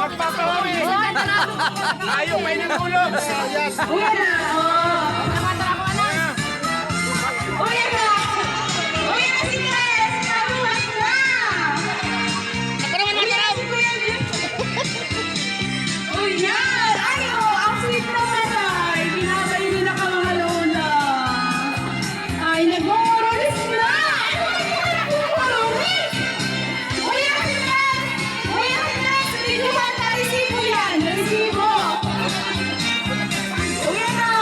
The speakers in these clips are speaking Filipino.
magpapawi. Ayaw kayo ng tulog. Uyan na! Nakatara ko na! Uyan na! Uyan na si Chris! Narulas na! Uyan na si Kuya Jim! Uyan! Ay, ang sweet naman ay! Binabay nila ka mga lola! Ay, nag-uurulis na! Nag-uurulis! Uyan na si Chris! Uyan na si Chris! Resibuhan na resibo yan! Resibo! Uyan na!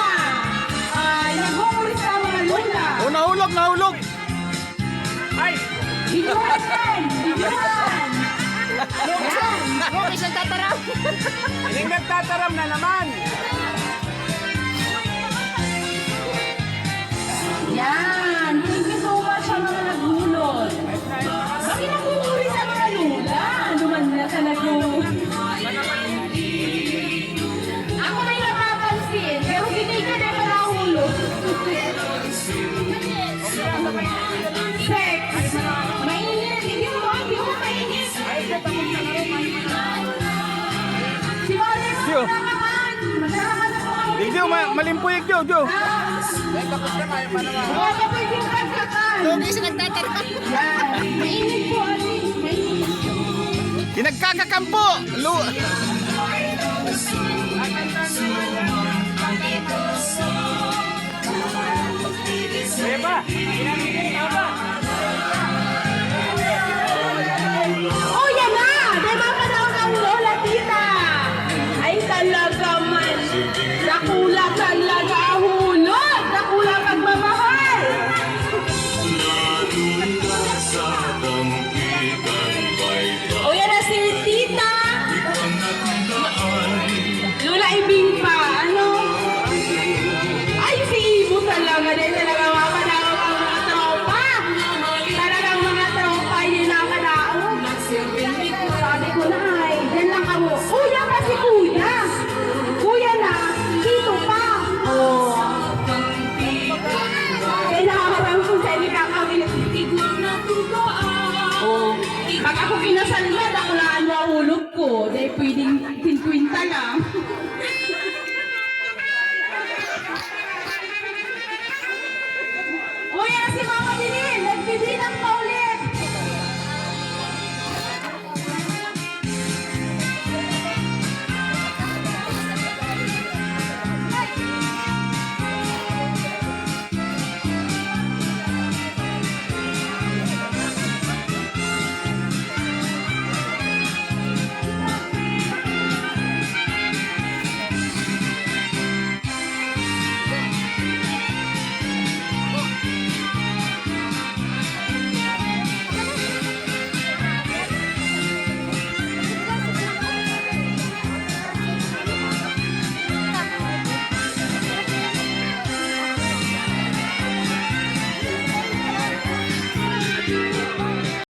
Ay, nag-uurulis na mga lola! Oh, nahulog, nahulog. Ay! Videohan yan! Videohan! Yan! Okay, siya tataram. Yung nagtataram na naman. Yan! Thank you so much sa mga naghulog. Bakit nag-uuri sa mga lula? Ano man na sa Ako may napapansin, pero hindi ka na malahulog. Sex! Mainit! Hindi mo mainit! Si Mali mo, Yo. magkakaman! Magkakaman ako ang Digyo, malimpuyig, Jo. Wala po yung kagkakan! Okay, siya nagtataram. Yan! Mainit po, Ali! Mainit! Pinagkakakampo. Kaya ba? Kaya ba? Oh, yan na! Diba pa daw ng lola, tita? Ay, talaga man! Dakula ka lang!